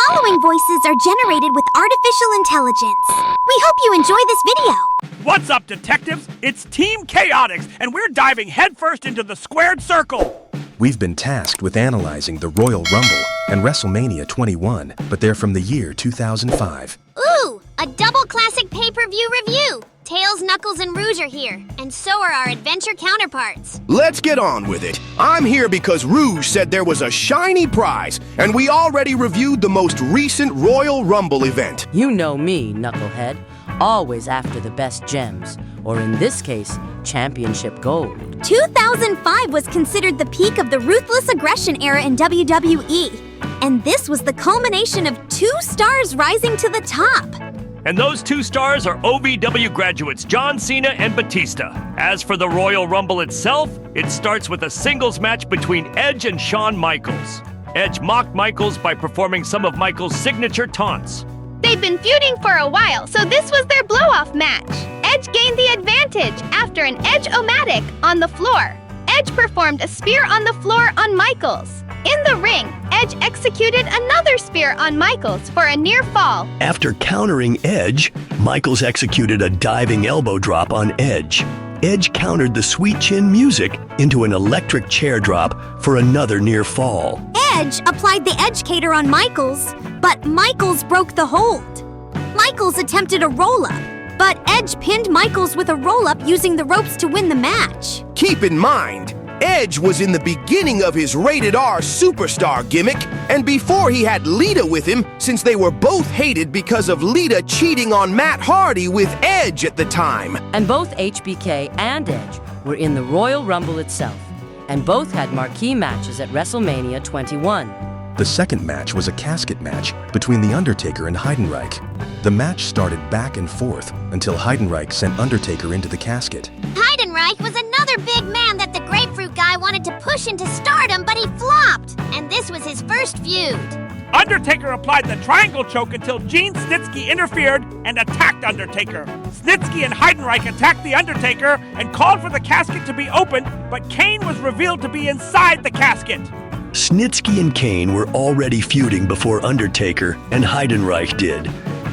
following voices are generated with artificial intelligence. We hope you enjoy this video. What's up, detectives? It's Team Chaotix, and we're diving headfirst into the squared circle. We've been tasked with analyzing the Royal Rumble and WrestleMania 21, but they're from the year 2005. Ooh, a double classic pay-per-view review. Tails, Knuckles, and Rouge are here, and so are our adventure counterparts. Let's get on with it. I'm here because Rouge said there was a shiny prize, and we already reviewed the most recent Royal Rumble event. You know me, Knucklehead. Always after the best gems, or in this case, championship gold. 2005 was considered the peak of the ruthless aggression era in WWE, and this was the culmination of two stars rising to the top. And those two stars are OVW graduates John Cena and Batista. As for the Royal Rumble itself, it starts with a singles match between Edge and Shawn Michaels. Edge mocked Michaels by performing some of Michaels' signature taunts. They've been feuding for a while, so this was their blow-off match. Edge gained the advantage after an Edge-o-matic on the floor. Edge performed a spear on the floor on Michaels. In the ring, Edge executed another spear on Michaels for a near fall. After countering Edge, Michaels executed a diving elbow drop on Edge. Edge countered the sweet chin music into an electric chair drop for another near fall. Edge applied the Educator on Michaels, but Michaels broke the hold. Michaels attempted a roll-up, but Edge pinned Michaels with a roll-up using the ropes to win the match. Keep in mind, Edge was in the beginning of his rated R superstar gimmick, and before he had Lita with him, since they were both hated because of Lita cheating on Matt Hardy with Edge at the time. And both HBK and Edge were in the Royal Rumble itself, and both had marquee matches at WrestleMania 21. The second match was a casket match between The Undertaker and Heidenreich. The match started back and forth until Heidenreich sent Undertaker into the casket. Heidenreich was another big man that the grapefruit guy wanted to push into stardom, but he flopped. And this was his first feud. Undertaker applied the triangle choke until Gene Snitsky interfered and attacked Undertaker. Snitsky and Heidenreich attacked The Undertaker and called for the casket to be opened, but Kane was revealed to be inside the casket. Snitsky and Kane were already feuding before Undertaker and Heidenreich did.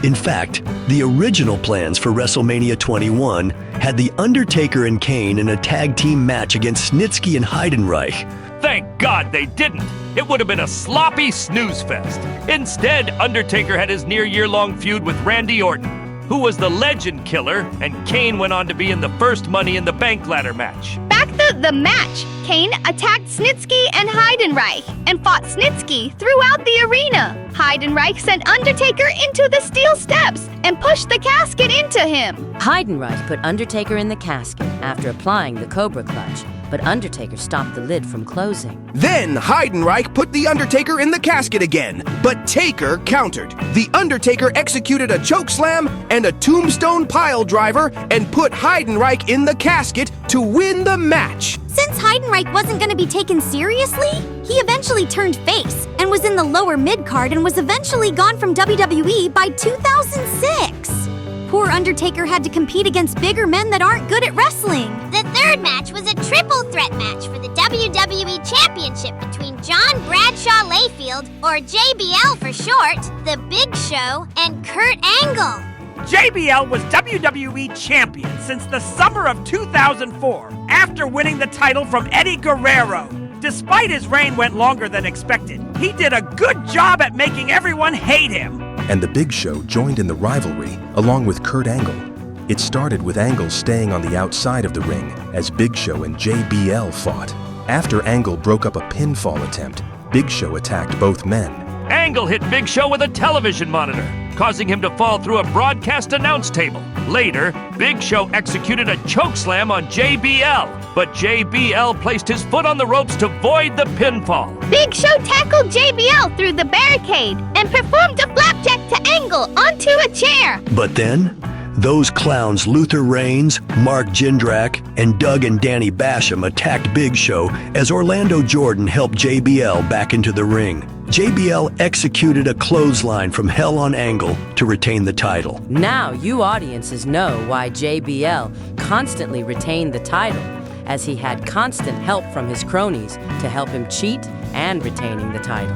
In fact, the original plans for WrestleMania 21 had The Undertaker and Kane in a tag team match against Snitsky and Heidenreich. Thank God they didn't. It would have been a sloppy snooze fest. Instead, Undertaker had his near-year-long feud with Randy Orton, who was the legend killer, and Kane went on to be in the first Money in the Bank ladder match. Back the match, Kane attacked Snitsky and Heidenreich and fought Snitsky throughout the arena. Heidenreich sent Undertaker into the steel steps and pushed the casket into him. Heidenreich put Undertaker in the casket after applying the Cobra Clutch, but Undertaker stopped the lid from closing. Then Heidenreich put The Undertaker in the casket again, but Taker countered. The Undertaker executed a chokeslam and a tombstone pile driver and put Heidenreich in the casket to win the match. Since Heidenreich wasn't going to be taken seriously, he eventually turned face and was in the lower mid-card and was eventually gone from WWE by 2006. Poor Undertaker had to compete against bigger men that aren't good at wrestling. The third match was a triple threat match for the WWE Championship between John Bradshaw Layfield, or JBL for short, The Big Show, and Kurt Angle. JBL was WWE champion since the summer of 2004, after winning the title from Eddie Guerrero. Despite his reign went longer than expected, he did a good job at making everyone hate him. And The Big Show joined in the rivalry along with Kurt Angle. It started with Angle staying on the outside of the ring as Big Show and JBL fought. After Angle broke up a pinfall attempt, Big Show attacked both men. Angle hit Big Show with a television monitor, causing him to fall through a broadcast announce table. Later, Big Show executed a chokeslam on JBL, but JBL placed his foot on the ropes to void the pinfall. Big Show tackled JBL through the barricade and performed a flapjack to Angle onto a chair. But then, those clowns Luther Reigns, Mark Jindrak, and Doug and Danny Basham attacked Big Show as Orlando Jordan helped JBL back into the ring. JBL executed a clothesline from Hell on Angle to retain the title. Now you audiences know why JBL constantly retained the title, as he had constant help from his cronies to help him cheat and retaining the title.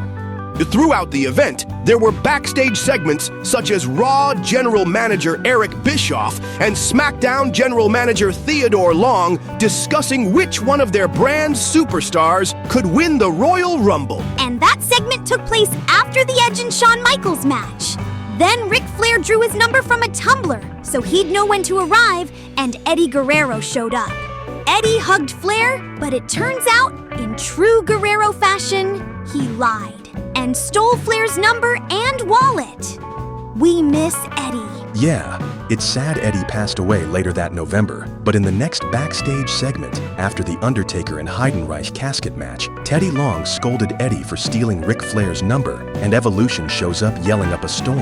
Throughout the event, there were backstage segments such as Raw General Manager Eric Bischoff and SmackDown General Manager Theodore Long discussing which one of their brand's superstars could win the Royal Rumble. And that segment took place after the Edge and Shawn Michaels match. Then Ric Flair drew his number from a tumbler, so he'd know when to arrive, and Eddie Guerrero showed up. Eddie hugged Flair, but it turns out, in true Guerrero fashion, he lied and stole Flair's number and wallet. We miss Eddie. Yeah, it's sad Eddie passed away later that November, but in the next backstage segment, after the Undertaker and Heidenreich casket match, Teddy Long scolded Eddie for stealing Ric Flair's number, and Evolution shows up yelling up a storm.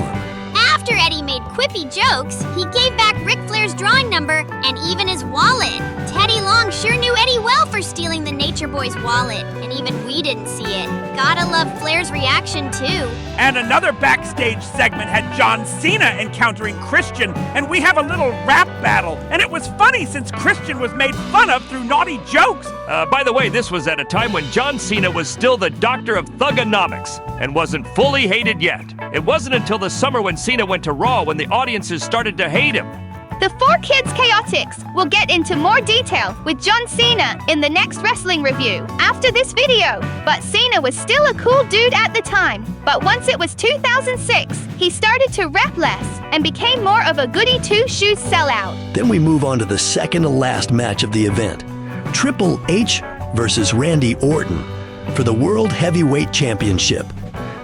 After Eddie made quippy jokes, he gave back Ric Flair's drawing number and even his wallet. Teddy Long sure knew Eddie well for stealing the Nature Boy's wallet, and even we didn't see it. Gotta love Flair's reaction, too. And another backstage segment had John Cena encountering Christian, and we have a little rap battle. And it was funny since Christian was made fun of through naughty jokes. By the way, this was at a time when John Cena was still the doctor of thugonomics and wasn't fully hated yet. It wasn't until the summer when Cena went to Raw when the audiences started to hate him. The four kids Chaotix will get into more detail with John Cena in the next wrestling review after this video. But Cena was still a cool dude at the time. But once it was 2006, he started to rep less and became more of a goody two-shoes sellout. Then we move on to the second to last match of the event. Triple H versus Randy Orton for the World Heavyweight Championship.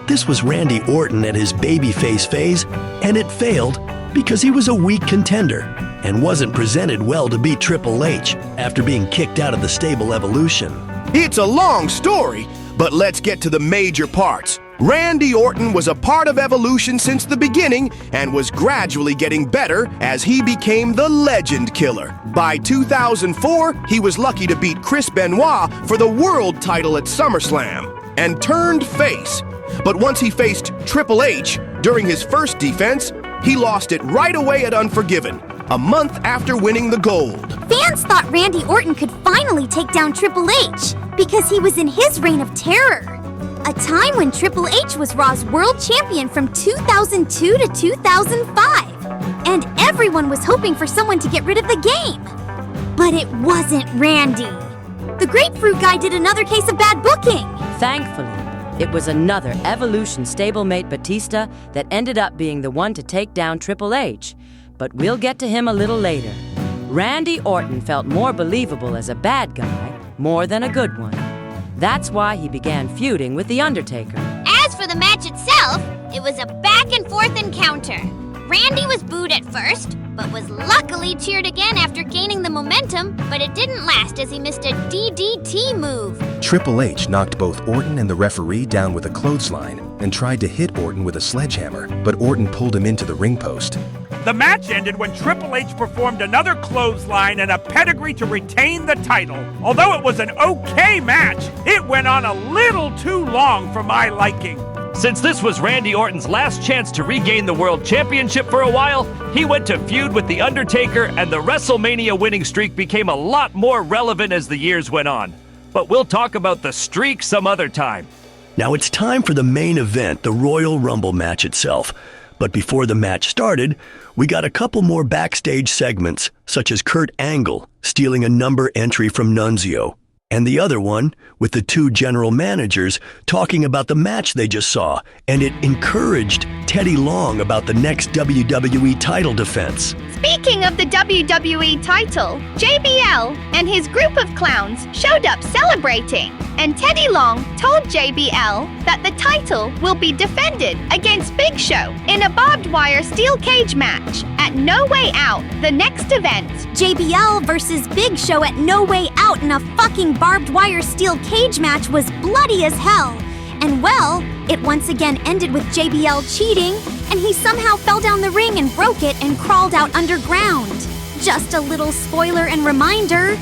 This was Randy Orton at his babyface phase, and it failed because he was a weak contender and wasn't presented well to beat Triple H after being kicked out of the stable Evolution. It's a long story, but let's get to the major parts. Randy Orton was a part of Evolution since the beginning and was gradually getting better as he became the Legend Killer. By 2004, he was lucky to beat Chris Benoit for the world title at SummerSlam and turned face. But once he faced Triple H during his first defense, he lost it right away at Unforgiven, a month after winning the gold. Fans thought Randy Orton could finally take down Triple H because he was in his reign of terror. A time when Triple H was Raw's world champion from 2002 to 2005. And everyone was hoping for someone to get rid of the game. But it wasn't Randy. The Grapefruit Guy did another case of bad booking. Thankfully, it was another Evolution stablemate Batista that ended up being the one to take down Triple H. But we'll get to him a little later. Randy Orton felt more believable as a bad guy more than a good one. That's why he began feuding with The Undertaker. As for the match itself, it was a back-and-forth encounter. Randy was booed at first, but was luckily cheered again after gaining the momentum, but it didn't last as he missed a DDT move. Triple H knocked both Orton and the referee down with a clothesline and tried to hit Orton with a sledgehammer, but Orton pulled him into the ring post. The match ended when Triple H performed another clothesline and a pedigree to retain the title. Although it was an okay match, it went on a little too long for my liking. Since this was Randy Orton's last chance to regain the World Championship for a while, he went to feud with The Undertaker, and the WrestleMania winning streak became a lot more relevant as the years went on. But we'll talk about the streak some other time. Now it's time for the main event, the Royal Rumble match itself. But before the match started, we got a couple more backstage segments, such as Kurt Angle stealing a number entry from Nunzio, and the other one with the two general managers talking about the match they just saw, and it encouraged Teddy Long about the next WWE title defense. Speaking of the WWE title, JBL and his group of clowns showed up celebrating, and Teddy Long told JBL that the title will be defended against Big Show in a barbed wire steel cage match at No Way Out, the next event. JBL versus Big Show at No Way Out in a fucking barbed wire steel cage match was bloody as hell. And well, it once again ended with JBL cheating, and he somehow fell down the ring and broke it and crawled out underground. Just a little spoiler and reminder.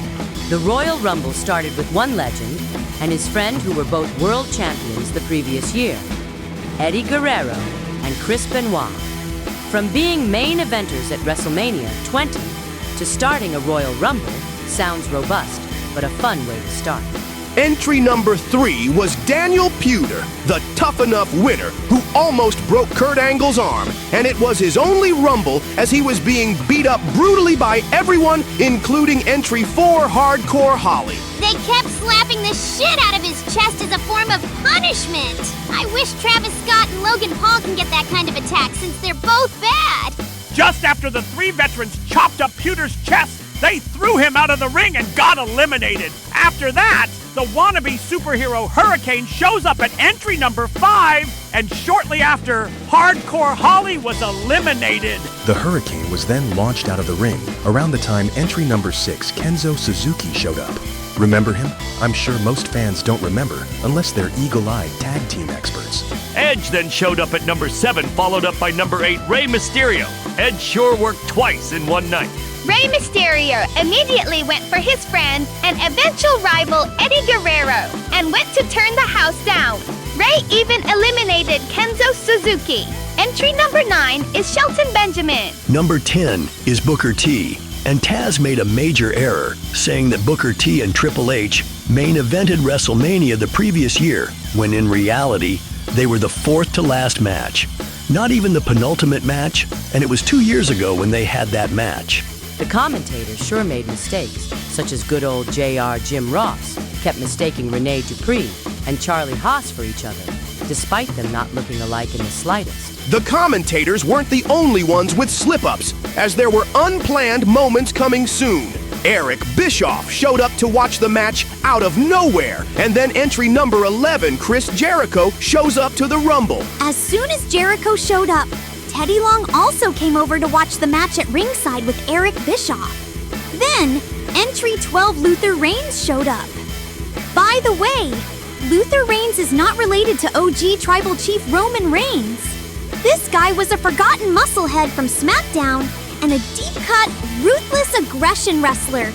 The Royal Rumble started with one legend and his friend who were both world champions the previous year, Eddie Guerrero and Chris Benoit. From being main eventers at WrestleMania 20 to starting a Royal Rumble sounds robust, but a fun way to start. Entry number 3 was Daniel Puder, the tough enough winner who almost broke Kurt Angle's arm, and it was his only Rumble as he was being beat up brutally by everyone, including Entry 4 Hardcore Holly. They kept slapping the shit out of his chest as a form of punishment. I wish Travis Scott and Logan Paul can get that kind of attack since they're both bad. Just after the 3 veterans chopped up Puder's chest, they threw him out of the ring and got eliminated. After that, the wannabe superhero Hurricane shows up at entry number 5, and shortly after, Hardcore Holly was eliminated. The Hurricane was then launched out of the ring around the time entry number 6, Kenzo Suzuki, showed up. Remember him? I'm sure most fans don't remember unless they're eagle-eyed tag team experts. Edge then showed up at number 7, followed up by number 8, Rey Mysterio. Edge sure worked twice in one night. Rey Mysterio immediately went for his friend and eventual rival Eddie Guerrero and went to turn the house down. Rey even eliminated Kenzo Suzuki. Entry number 9 is Shelton Benjamin. Number 10 is Booker T. And Taz made a major error, saying that Booker T and Triple H main evented WrestleMania the previous year, when in reality, they were the 4th to last match. Not even the penultimate match, and it was 2 years ago when they had that match. The commentators sure made mistakes, such as good old JR Jim Ross kept mistaking Rene Dupree and Charlie Haas for each other, despite them not looking alike in the slightest. The commentators weren't the only ones with slip-ups, as there were unplanned moments coming soon. Eric Bischoff showed up to watch the match out of nowhere, and then entry number 11, Chris Jericho, shows up to the Rumble. As soon as Jericho showed up, Teddy Long also came over to watch the match at ringside with Eric Bischoff. Then, entry 12 Luther Reigns showed up. By the way, Luther Reigns is not related to OG Tribal Chief Roman Reigns. This guy was a forgotten musclehead from SmackDown and a deep-cut, ruthless aggression wrestler.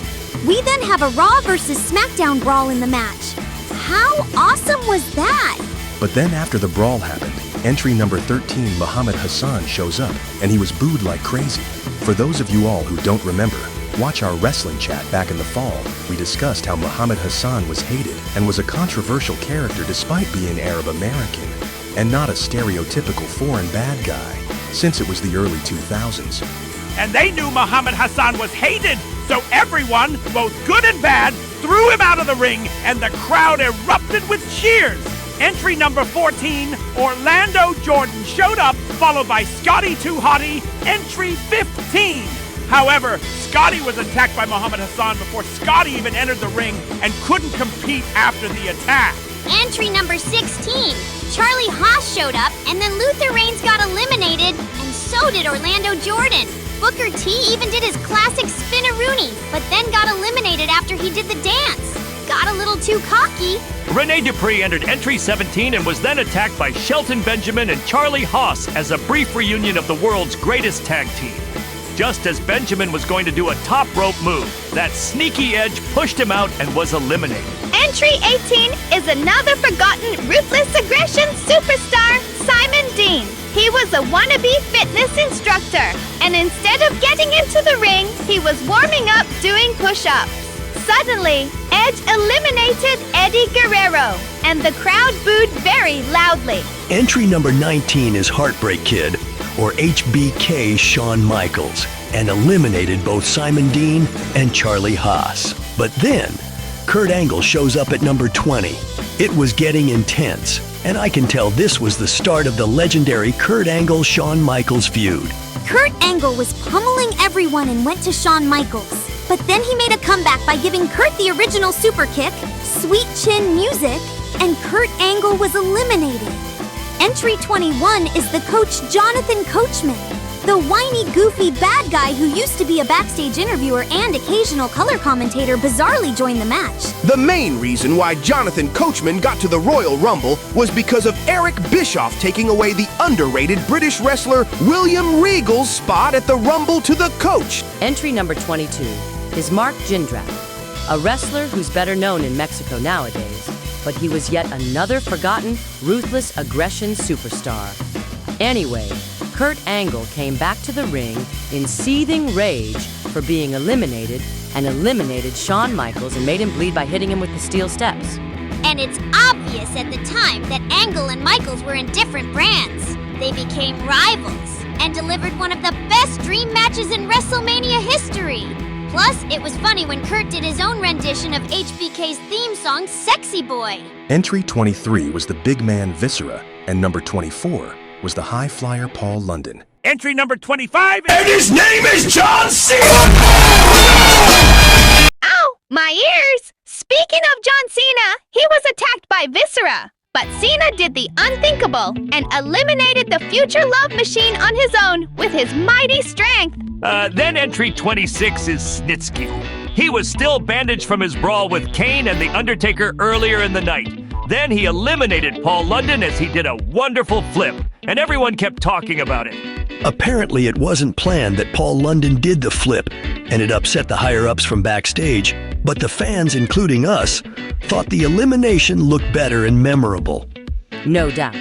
We then have a Raw versus SmackDown brawl in the match. How awesome was that? But then after the brawl happened, entry number 13, Muhammad Hassan, shows up, and he was booed like crazy. For those of you all who don't remember, watch our wrestling chat back in the fall. We discussed how Muhammad Hassan was hated and was a controversial character despite being Arab American, and not a stereotypical foreign bad guy, since it was the early 2000s. And they knew Muhammad Hassan was hated, so everyone, both good and bad, threw him out of the ring, and the crowd erupted with cheers. Entry number 14, Orlando Jordan, showed up, followed by Scotty 2 Hotty, entry 15. However, Scotty was attacked by Muhammad Hassan before Scotty even entered the ring and couldn't compete after the attack. Entry number 16, Charlie Haas showed up, and then Luther Reigns got eliminated, and so did Orlando Jordan. Booker T even did his classic spin-a-rooney, but then got eliminated after he did the dance. Got a little too cocky. Rene Dupree entered entry 17 and was then attacked by Shelton Benjamin and Charlie Haas as a brief reunion of the world's greatest tag team. Just as Benjamin was going to do a top rope move, that sneaky Edge pushed him out and was eliminated. Entry 18 is another forgotten ruthless aggression superstar, Simon Dean. He was a wannabe fitness instructor, and instead of getting into the ring, he was warming up doing push-ups. Suddenly, Edge eliminated Eddie Guerrero, and the crowd booed very loudly. Entry number 19 is Heartbreak Kid, or HBK Shawn Michaels, and eliminated both Simon Dean and Charlie Haas. But then, Kurt Angle shows up at number 20. It was getting intense, and I can tell this was the start of the legendary Kurt Angle-Shawn Michaels feud. Kurt Angle was pummeling everyone and went to Shawn Michaels. But then he made a comeback by giving Kurt the original super kick, Sweet Chin Music, and Kurt Angle was eliminated. Entry 21 is the coach Jonathan Coachman, the whiny, goofy bad guy who used to be a backstage interviewer and occasional color commentator bizarrely joined the match. The main reason why Jonathan Coachman got to the Royal Rumble was because of Eric Bischoff taking away the underrated British wrestler William Regal's spot at the Rumble to the coach. Entry number 22 is Mark Jindrak, a wrestler who's better known in Mexico nowadays, but he was yet another forgotten, ruthless aggression superstar. Anyway, Kurt Kurt Angle came back to the ring in seething rage for being eliminated and eliminated Shawn Michaels and made him bleed by hitting him with the steel steps. And it's obvious at the time that Angle and Michaels were in different brands. They became rivals and delivered one of the best dream matches in WrestleMania history. Plus, it was funny when Kurt did his own rendition of HBK's theme song, Sexy Boy. Entry 23 was the big man Viscera, and number 24 was the high flyer Paul London. Entry number 25 And his name is John Cena! Ow! My ears! Speaking of John Cena, he was attacked by Viscera. But Cena did the unthinkable and eliminated the future love machine on his own with his mighty strength. Then entry 26 is Snitsky. He was still bandaged from his brawl with Kane and The Undertaker earlier in the night. Then he eliminated Paul London as he did a wonderful flip, and everyone kept talking about it. Apparently, it wasn't planned that Paul London did the flip, and it upset the higher-ups from backstage, but the fans, including us, thought the elimination looked better and memorable. No doubt.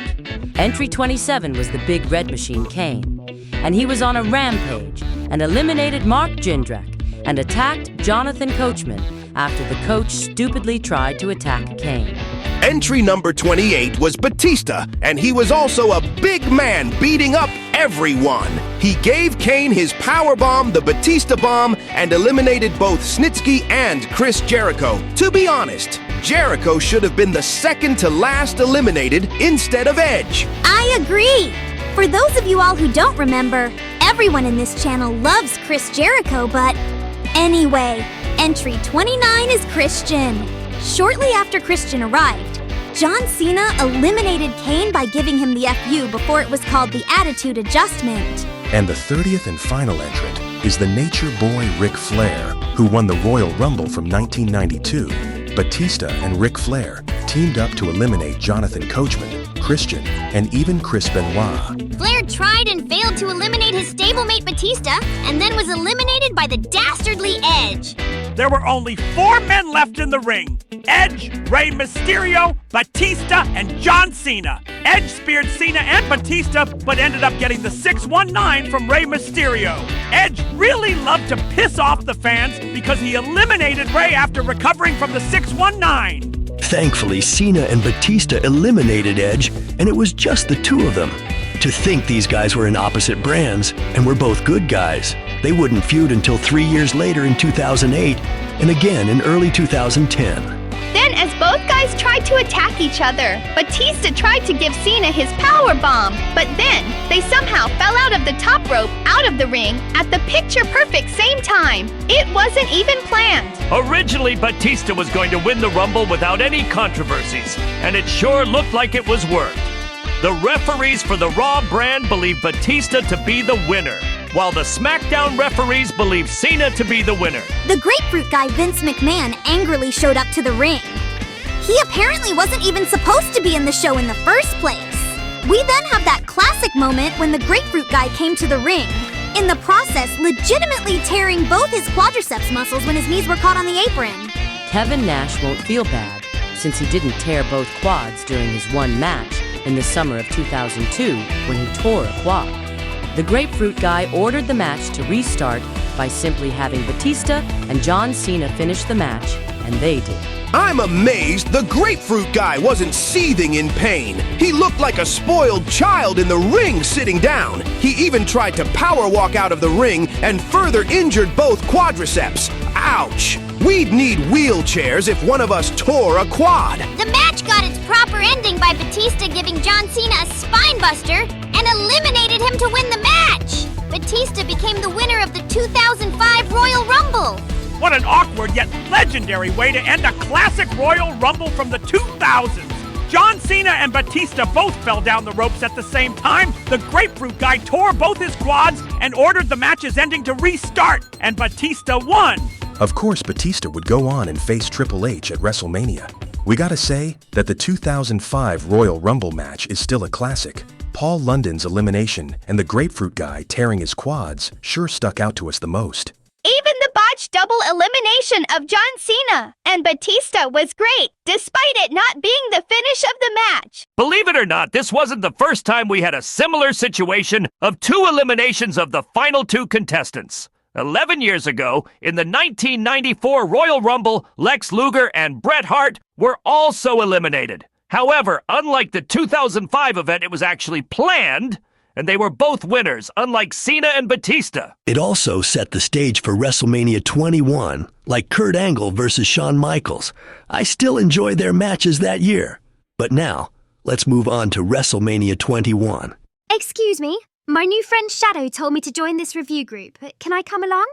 Entry 27 was the big red machine Kane, and he was on a rampage and eliminated Mark Jindrak and attacked Jonathan Coachman after the coach stupidly tried to attack Kane. Entry number 28 was Batista, and he was also a big man beating up everyone. He gave Kane his power bomb, the Batista bomb, and eliminated both Snitsky and Chris Jericho. To be honest, Jericho should have been the second to last eliminated instead of Edge. I agree! For those of you all who don't remember, everyone in this channel loves Chris Jericho, but anyway, entry 29 is Christian. Shortly after Christian arrived, John Cena eliminated Kane by giving him the FU before it was called the Attitude Adjustment. And the 30th and final entrant is the Nature Boy Ric Flair, who won the Royal Rumble from 1992. Batista and Ric Flair teamed up to eliminate Jonathan Coachman, Christian, and even Chris Benoit. Flair tried and failed to eliminate his stablemate Batista, and then was eliminated by the dastardly Edge. There were only 4 men left in the ring: Edge, Rey Mysterio, Batista, and John Cena. Edge speared Cena and Batista, but ended up getting the 619 from Rey Mysterio. Edge really loved to piss off the fans because he eliminated Rey after recovering from the 619. Thankfully, Cena and Batista eliminated Edge, and it was just the two of them. To think these guys were in opposite brands and were both good guys. They wouldn't feud until 3 years later in 2008, and again in early 2010. Then, as both guys tried to attack each other, Batista tried to give Cena his power bomb, but then they somehow fell out of the top rope out of the ring at the picture-perfect same time. It wasn't even planned. Originally, Batista was going to win the Rumble without any controversies, and it sure looked like it was worked. The referees for the Raw brand believed Batista to be the winner, while the SmackDown referees believed Cena to be the winner. The grapefruit guy Vince McMahon angrily showed up to the ring. He apparently wasn't even supposed to be in the show in the first place. We then have that classic moment when the grapefruit guy came to the ring, in the process legitimately tearing both his quadriceps muscles when his knees were caught on the apron. Kevin Nash won't feel bad, since he didn't tear both quads during his one match in the summer of 2002 when he tore a quad. The grapefruit guy ordered the match to restart by simply having Batista and John Cena finish the match, and they did. I'm amazed the grapefruit guy wasn't seething in pain. He looked like a spoiled child in the ring sitting down. He even tried to power walk out of the ring and further injured both quadriceps. Ouch! We'd need wheelchairs if one of us tore a quad. The match got its proper ending by Batista giving John Cena a spine buster and eliminated him to win the match. Batista became the winner of the 2005 Royal Rumble. What an awkward yet legendary way to end a classic Royal Rumble from the 2000s. John Cena and Batista both fell down the ropes at the same time. The grapefruit guy tore both his quads and ordered the match's ending to restart, and Batista won. Of course, Batista would go on and face Triple H at WrestleMania. We gotta say that the 2005 Royal Rumble match is still a classic. Paul London's elimination and the grapefruit guy tearing his quads sure stuck out to us the most. Even the botched double elimination of John Cena And Batista was great, despite it not being the finish of the match. Believe it or not, this wasn't the first time we had a similar situation of 2 eliminations of the final 2 contestants. 11 years ago, in the 1994 Royal Rumble, Lex Luger and Bret Hart were also eliminated. However, unlike the 2005 event, it was actually planned, and they were both winners, unlike Cena and Batista. It also set the stage for WrestleMania 21, like Kurt Angle versus Shawn Michaels. I still enjoy their matches that year. But now, let's move on to WrestleMania 21. Excuse me, my new friend Shadow told me to join this review group. Can I come along?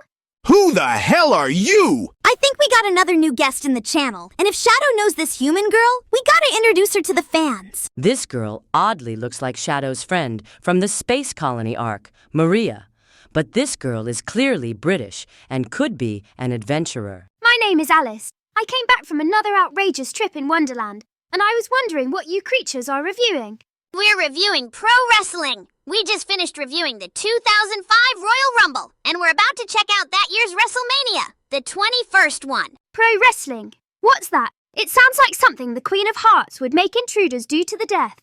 Who the hell are you? I think we got another new guest in the channel, and if Shadow knows this human girl, we gotta introduce her to the fans. This girl oddly looks like Shadow's friend from the Space Colony arc, Maria. But this girl is clearly British and could be an adventurer. My name is Alice. I came back from another outrageous trip in Wonderland, and I was wondering what you creatures are reviewing. We're reviewing pro wrestling. We just finished reviewing the 2005 Royal Rumble, and we're about to check out that year's WrestleMania, the 21st one. Pro wrestling? What's that? It sounds like something the Queen of Hearts would make intruders do to the death.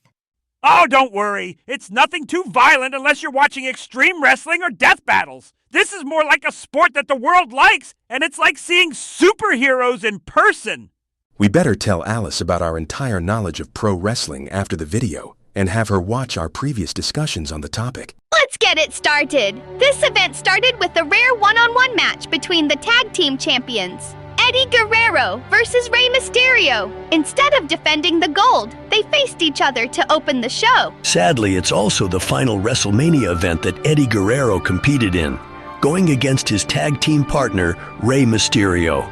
Oh, don't worry. It's nothing too violent unless you're watching extreme wrestling or death battles. This is more like a sport that the world likes, and it's like seeing superheroes in person. We better tell Alice about our entire knowledge of pro wrestling after the video, and have her watch our previous discussions on the topic. Let's get it started. This event started with a rare one-on-one match between the tag team champions, Eddie Guerrero versus Rey Mysterio. Instead of defending the gold, they faced each other to open the show. Sadly, it's also the final WrestleMania event that Eddie Guerrero competed in, going against his tag team partner, Rey Mysterio.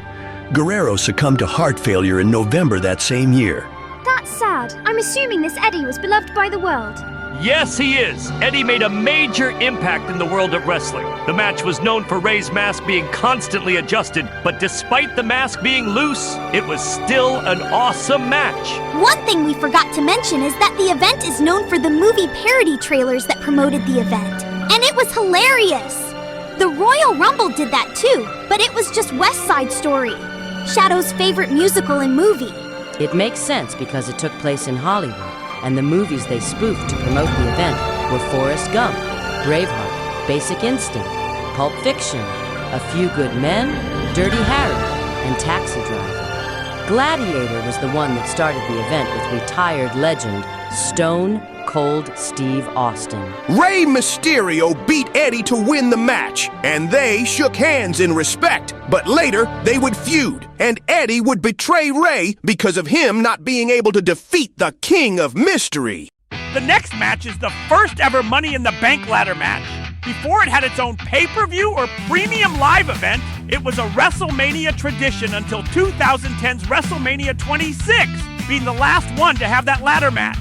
Guerrero succumbed to heart failure in November that same year. That's sad. I'm assuming this Eddie was beloved by the world. Yes, he is. Eddie made a major impact in the world of wrestling. The match was known for Rey's mask being constantly adjusted, but despite the mask being loose, it was still an awesome match. One thing we forgot to mention is that the event is known for the movie parody trailers that promoted the event. And it was hilarious. The Royal Rumble did that too, but it was just West Side Story, Shadow's favorite musical and movie. It makes sense because it took place in Hollywood, and the movies they spoofed to promote the event were Forrest Gump, Braveheart, Basic Instinct, Pulp Fiction, A Few Good Men, Dirty Harry, and Taxi Driver. Gladiator was the one that started the event with retired legend Stone Cold Steve Austin. Rey Mysterio beat Eddie to win the match, and they shook hands in respect. But later, they would feud, and Eddie would betray Rey because of him not being able to defeat the King of Mystery. The next match is the first ever Money in the Bank ladder match. Before it had its own pay-per-view or premium live event, it was a WrestleMania tradition until 2010's WrestleMania 26, being the last one to have that ladder match.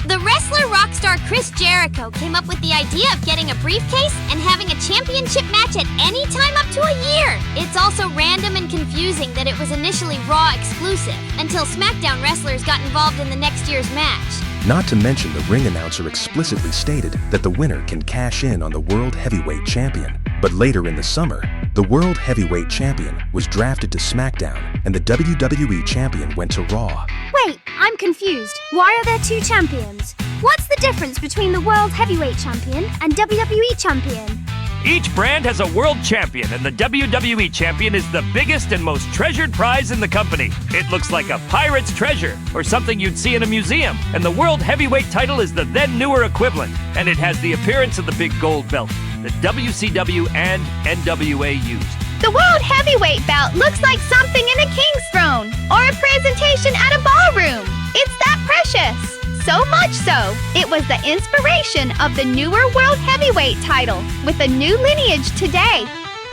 The wrestler rock star Chris Jericho came up with the idea of getting a briefcase and having a championship match at any time up to a year. It's also random and confusing that it was initially Raw exclusive, until SmackDown wrestlers got involved in the next year's match. Not to mention the ring announcer explicitly stated that the winner can cash in on the World Heavyweight Champion. But later in the summer, the World Heavyweight Champion was drafted to SmackDown, and the WWE Champion went to Raw. Wait, I'm confused. Why are there two champions? What's the difference between the World Heavyweight Champion and WWE Champion? Each brand has a world champion, and the WWE champion is the biggest and most treasured prize in the company. It looks like a pirate's treasure, or something you'd see in a museum. And the world heavyweight title is the then newer equivalent, and it has the appearance of the big gold belt that WCW and NWA used. The World Heavyweight belt looks like something in a king's throne, or a presentation at a ballroom. It's that precious. So much so, it was the inspiration of the newer World Heavyweight title, with a new lineage today.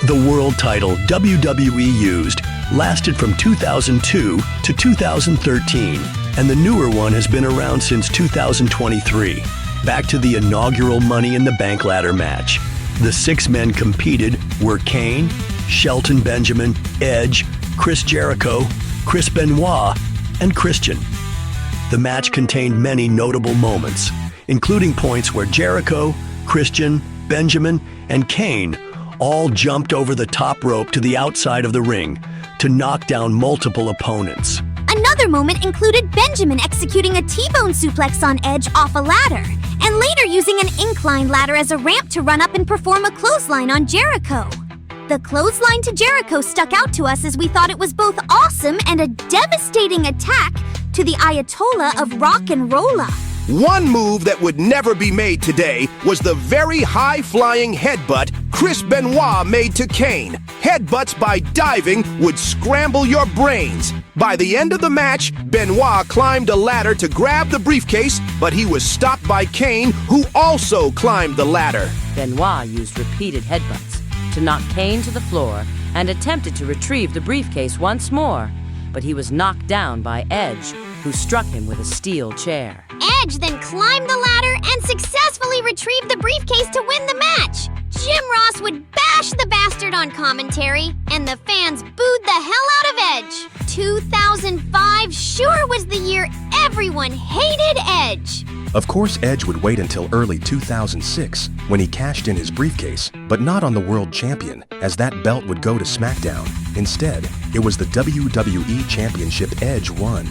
The world title WWE used lasted from 2002 to 2013, and the newer one has been around since 2023. Back to the inaugural Money in the Bank ladder match. The 6 men competed were Kane, Shelton Benjamin, Edge, Chris Jericho, Chris Benoit, and Christian. The match contained many notable moments, including points where Jericho, Christian, Benjamin, and Kane all jumped over the top rope to the outside of the ring to knock down multiple opponents. Another moment included Benjamin executing a T-bone suplex on Edge off a ladder, and later using an incline ladder as a ramp to run up and perform a clothesline on Jericho. The clothesline to Jericho stuck out to us as we thought it was both awesome and a devastating attack to the Ayatollah of Rock and Rolla. One move that would never be made today was the very high-flying headbutt Chris Benoit made to Kane. Headbutts by diving would scramble your brains. By the end of the match, Benoit climbed a ladder to grab the briefcase, but he was stopped by Kane, who also climbed the ladder. Benoit used repeated headbutts to knock Kane to the floor and attempted to retrieve the briefcase once more, but he was knocked down by Edge, who struck him with a steel chair. Edge then climbed the ladder and successfully retrieved the briefcase to win the match. Jim Ross would bash the bastard on commentary, and the fans booed the hell out of Edge. 2005 sure was the year everyone hated Edge. Of course, Edge would wait until early 2006 when he cashed in his briefcase, but not on the World Champion, as that belt would go to SmackDown. Instead, it was the WWE Championship Edge won.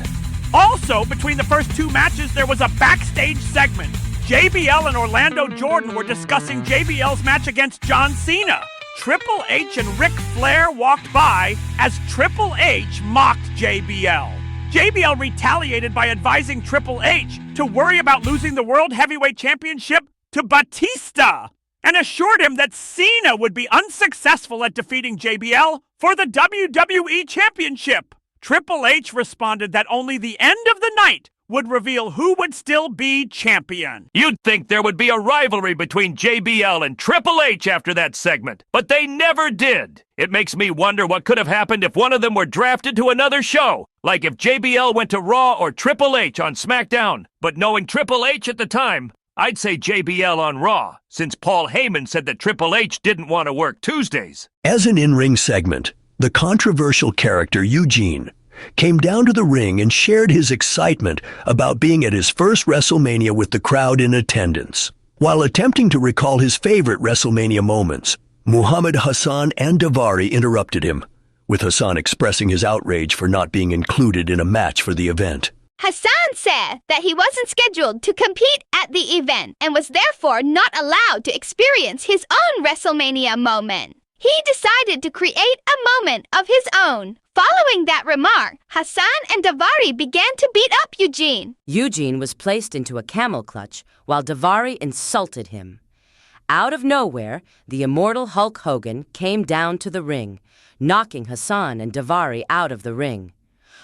Also, between the first two matches, there was a backstage segment. JBL and Orlando Jordan were discussing JBL's match against John Cena. Triple H and Ric Flair walked by as Triple H mocked JBL. JBL retaliated by advising Triple H to worry about losing the World Heavyweight Championship to Batista, and assured him that Cena would be unsuccessful at defeating JBL for the WWE Championship. Triple H responded that only the end of the night would reveal who would still be champion. You'd think there would be a rivalry between JBL and Triple H after that segment, but they never did. It makes me wonder what could have happened if one of them were drafted to another show, like if JBL went to Raw or Triple H on SmackDown. But knowing Triple H at the time, I'd say JBL on Raw, since Paul Heyman said that Triple H didn't want to work Tuesdays. As an in-ring segment, the controversial character Eugene came down to the ring and shared his excitement about being at his first WrestleMania with the crowd in attendance. While attempting to recall his favorite WrestleMania moments, Muhammad Hassan and Daivari interrupted him, with Hassan expressing his outrage for not being included in a match for the event. Hassan said that he wasn't scheduled to compete at the event and was therefore not allowed to experience his own WrestleMania moment. He decided to create a moment of his own. Following that remark, Hassan and Daivari began to beat up Eugene. Eugene was placed into a camel clutch while Daivari insulted him. Out of nowhere, the immortal Hulk Hogan came down to the ring, knocking Hassan and Daivari out of the ring.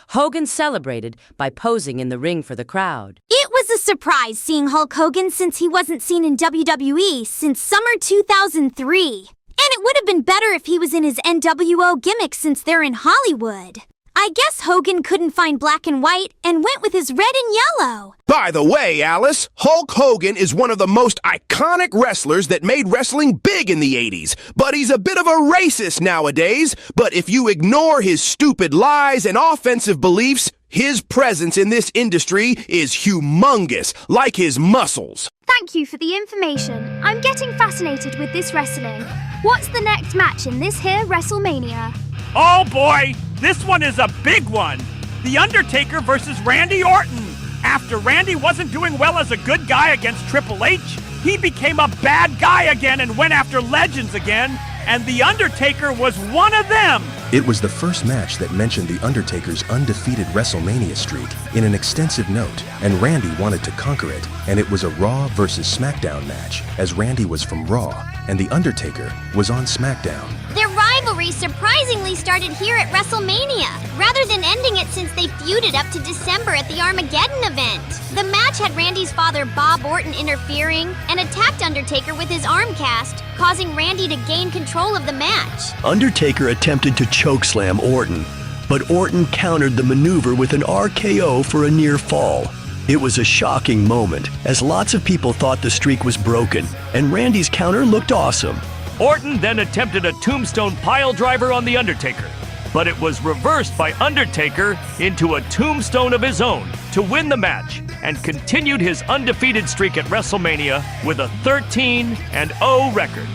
Hogan celebrated by posing in the ring for the crowd. It was a surprise seeing Hulk Hogan since he wasn't seen in WWE since summer 2003. And it would have been better if he was in his NWO gimmick since they're in Hollywood. I guess Hogan couldn't find black and white and went with his red and yellow. By the way, Alice, Hulk Hogan is one of the most iconic wrestlers that made wrestling big in the 80s. But he's a bit of a racist nowadays. But if you ignore his stupid lies and offensive beliefs, his presence in this industry is humongous, like his muscles. Thank you for the information. I'm getting fascinated with this wrestling. What's the next match in this here WrestleMania? Oh boy, this one is a big one. The Undertaker versus Randy Orton. After Randy wasn't doing well as a good guy against Triple H, he became a bad guy again and went after legends again, and The Undertaker was one of them. It was the first match that mentioned The Undertaker's undefeated WrestleMania streak in an extensive note, and Randy wanted to conquer it, and it was a Raw versus SmackDown match, as Randy was from Raw, and The Undertaker was on SmackDown. Their rivalry surprisingly started here at WrestleMania, rather than ending it since they feuded up to December at the Armageddon event. The match had Randy's father Bob Orton interfering and attacked Undertaker with his arm cast, causing Randy to gain control of the match. Undertaker attempted to chokeslam Orton, but Orton countered the maneuver with an RKO for a near fall. It was a shocking moment, as lots of people thought the streak was broken, and Randy's counter looked awesome. Orton then attempted a tombstone pile driver on The Undertaker, but it was reversed by Undertaker into a tombstone of his own to win the match and continued his undefeated streak at WrestleMania with a 13-0 record.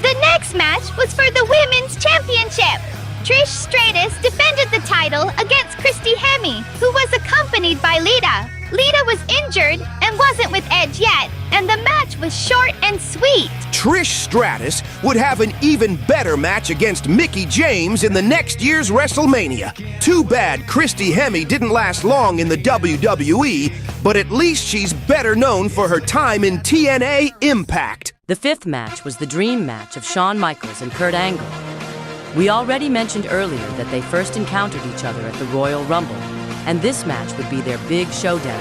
The next match was for the Women's Championship. Trish Stratus defended the title against Christy Hemme, who was accompanied by Lita. Lita was injured and wasn't with Edge yet, and the match was short and sweet. Trish Stratus would have an even better match against Mickie James in the next year's WrestleMania. Too bad Christy Hemme didn't last long in the WWE, but at least she's better known for her time in TNA Impact. The fifth match was the dream match of Shawn Michaels and Kurt Angle. We already mentioned earlier that they first encountered each other at the Royal Rumble, and this match would be their big showdown,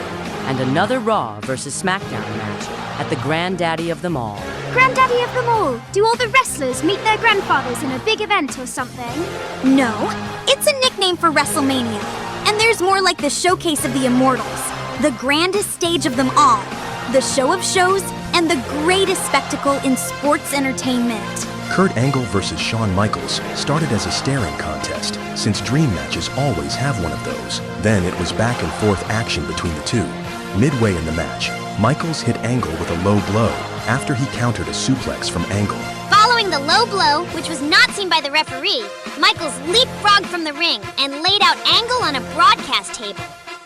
and another Raw versus SmackDown match at the Granddaddy of them all. Granddaddy of them all. Do all the wrestlers meet their grandfathers in a big event or something? No, it's a nickname for WrestleMania. And there's more like the showcase of the immortals, the grandest stage of them all, the show of shows, and the greatest spectacle in sports entertainment. Kurt Angle versus Shawn Michaels started as a staring contest, since dream matches always have one of those. Then it was back and forth action between the two. Midway in the match, Michaels hit Angle with a low blow after he countered a suplex from Angle. Following the low blow, which was not seen by the referee, Michaels leapfrogged from the ring and laid out Angle on a broadcast table.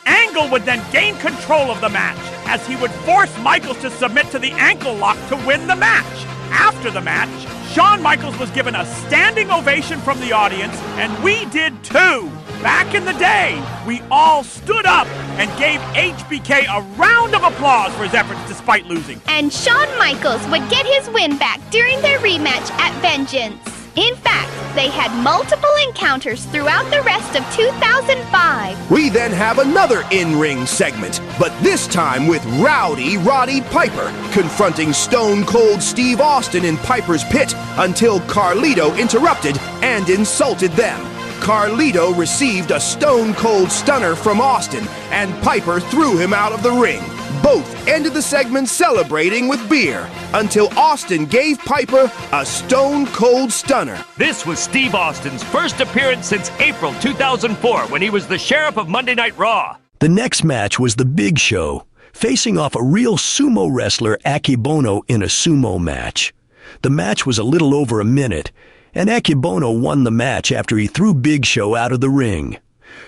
Angle would then gain control of the match, as he would force Michaels to submit to the ankle lock to win the match. After the match, Shawn Michaels was given a standing ovation from the audience, and we did too. Back in the day, we all stood up and gave HBK a round of applause for his efforts despite losing. And Shawn Michaels would get his win back during their rematch at Vengeance. In fact, they had multiple encounters throughout the rest of 2005. We then have another in-ring segment, but this time with Rowdy Roddy Piper confronting Stone Cold Steve Austin in Piper's pit until Carlito interrupted and insulted them. Carlito received a Stone Cold Stunner from Austin, and Piper threw him out of the ring. Both ended the segment celebrating with beer, until Austin gave Piper a Stone Cold Stunner. This was Steve Austin's first appearance since April 2004, when he was the sheriff of Monday Night Raw. The next match was the Big Show, facing off a real sumo wrestler, Akebono, in a sumo match. The match was a little over a minute, and Akebono won the match after he threw Big Show out of the ring.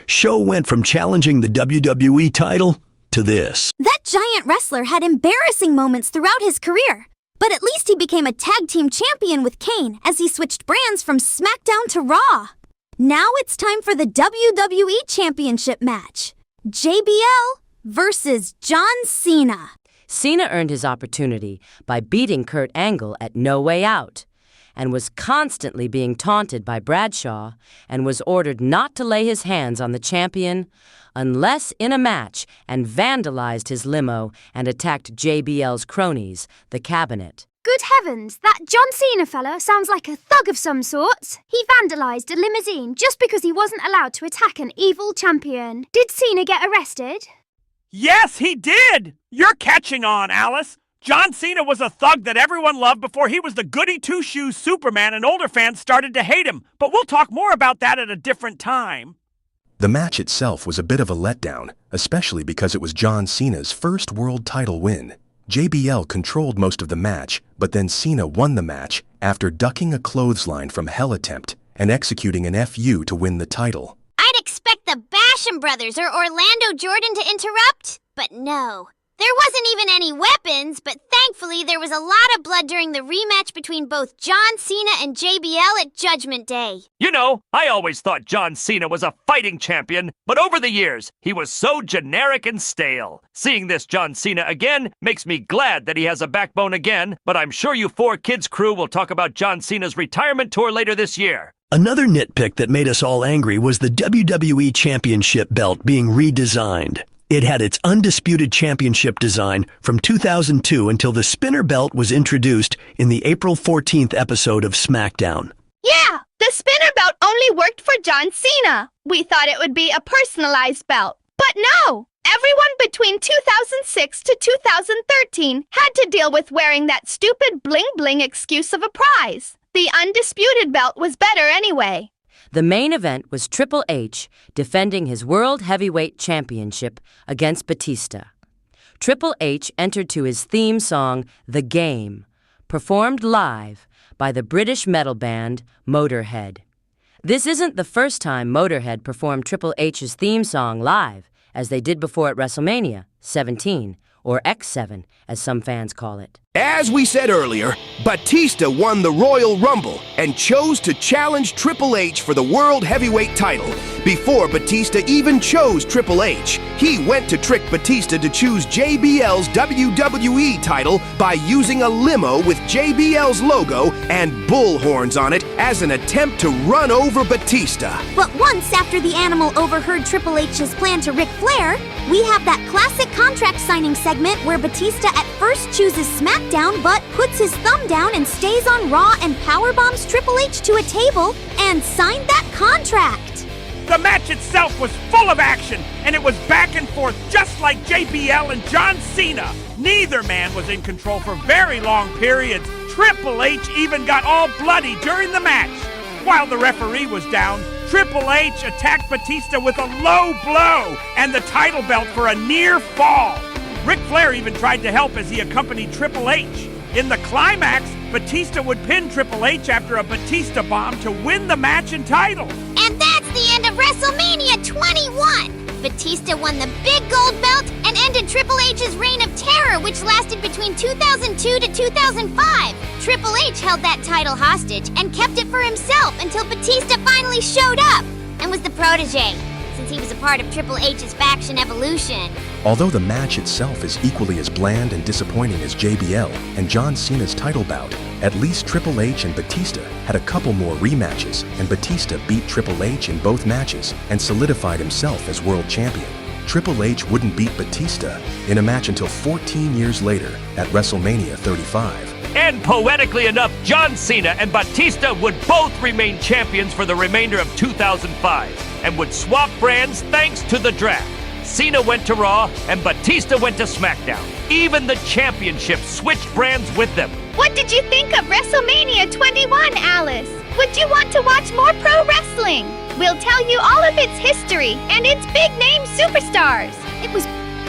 Show went from challenging the WWE title to this. That giant wrestler had embarrassing moments throughout his career, but at least he became a tag team champion with Kane as he switched brands from SmackDown to Raw. Now it's time for the WWE Championship match. JBL versus John Cena. Cena earned his opportunity by beating Kurt Angle at No Way Out, and was constantly being taunted by Bradshaw, and was ordered not to lay his hands on the champion unless in a match, and vandalized his limo and attacked JBL's cronies, the Cabinet. Good heavens, that John Cena fella sounds like a thug of some sort. He vandalized a limousine just because he wasn't allowed to attack an evil champion. Did Cena get arrested? Yes, he did! You're catching on, Alice. John Cena was a thug that everyone loved before he was the goody two-shoes Superman and older fans started to hate him. But we'll talk more about that at a different time. The match itself was a bit of a letdown, especially because it was John Cena's first world title win. JBL controlled most of the match, but then Cena won the match after ducking a clothesline from Hell Attempt and executing an FU to win the title. I'd expect the Basham brothers or Orlando Jordan to interrupt, but no. There wasn't even any weapons, but thankfully there was a lot of blood during the rematch between both John Cena and JBL at Judgment Day. You know, I always thought John Cena was a fighting champion, but over the years, he was so generic and stale. Seeing this John Cena again makes me glad that he has a backbone again, but I'm sure you 4Kids crew will talk about John Cena's retirement tour later this year. Another nitpick that made us all angry was the WWE Championship belt being redesigned. It had its undisputed championship design from 2002 until the spinner belt was introduced in the April 14th episode of SmackDown. Yeah, the spinner belt only worked for John Cena. We thought it would be a personalized belt. But no! Everyone between 2006 to 2013 had to deal with wearing that stupid bling-bling excuse of a prize. The undisputed belt was better anyway. The main event was Triple H defending his World Heavyweight Championship against Batista. Triple H entered to his theme song, The Game, performed live by the British metal band Motorhead. This isn't the first time Motorhead performed Triple H's theme song live, as they did before at WrestleMania 17, or X7, as some fans call it. As we said earlier, Batista won the Royal Rumble and chose to challenge Triple H for the World Heavyweight title. Before Batista even chose Triple H, he went to trick Batista to choose JBL's WWE title by using a limo with JBL's logo and bull horns on it as an attempt to run over Batista. But once after the animal overheard Triple H's plan to Ric Flair, we have that classic contract signing segment where Batista at first chooses SmackDown but puts his thumb down and stays on Raw and powerbombs Triple H to a table and signed that contract. The match itself was full of action, and it was back and forth just like JBL and John Cena. Neither man was in control for very long periods. Triple H even got all bloody during the match. While the referee was down, Triple H attacked Batista with a low blow and the title belt for a near fall. Ric Flair even tried to help as he accompanied Triple H. In the climax, Batista would pin Triple H after a Batista bomb to win the match and title. And that's the end of WrestleMania 21! Batista won the big gold belt and ended Triple H's reign of terror, which lasted between 2002 to 2005. Triple H held that title hostage and kept it for himself until Batista finally showed up and was the protege, since he was a part of Triple H's faction evolution. Although the match itself is equally as bland and disappointing as JBL and John Cena's title bout, at least Triple H and Batista had a couple more rematches, and Batista beat Triple H in both matches and solidified himself as world champion. Triple H wouldn't beat Batista in a match until 14 years later at WrestleMania 35. And poetically enough, John Cena and Batista would both remain champions for the remainder of 2005 and would swap brands thanks to the draft. Cena went to Raw and Batista went to SmackDown. Even the championship switched brands with them. What did you think of WrestleMania 21, Alice? Would you want to watch more pro wrestling? We'll tell you all of its history and its big-name superstars. It was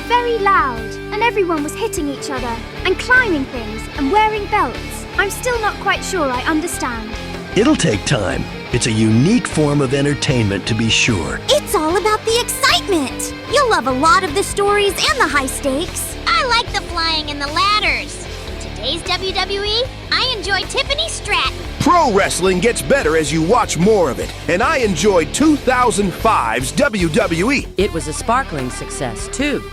very loud, and everyone was hitting each other, and climbing things, and wearing belts. I'm still not quite sure I understand. It'll take time. It's a unique form of entertainment, to be sure. It's all about the excitement. You'll love a lot of the stories and the high stakes. I like the flying and the ladders. In today's WWE, I enjoy Tiffany Stratton. Pro wrestling gets better as you watch more of it, and I enjoyed 2005's WWE. It was a sparkling success, too.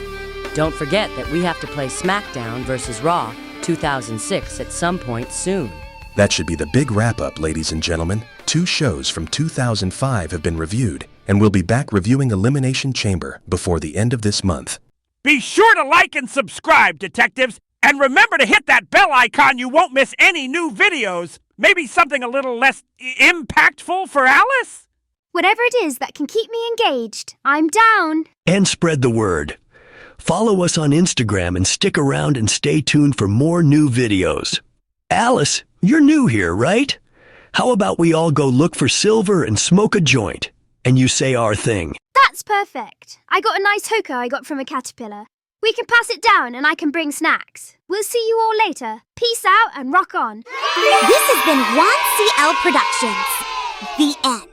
Don't forget that we have to play SmackDown vs. Raw 2006 at some point soon. That should be the big wrap-up, ladies and gentlemen. 2 shows from 2005 have been reviewed, and we'll be back reviewing Elimination Chamber before the end of this month. Be sure to like and subscribe, detectives, and remember to hit that bell icon. You won't miss any new videos. Maybe something a little less impactful for Alice? Whatever it is that can keep me engaged, I'm down. And spread the word. Follow us on Instagram and stick around and stay tuned for more new videos. Alice, you're new here, right? How about we all go look for Silver and smoke a joint, and you say our thing? That's perfect. I got a nice hookah I got from a caterpillar. We can pass it down and I can bring snacks. We'll see you all later. Peace out and rock on. This has been 1CL Productions. The end.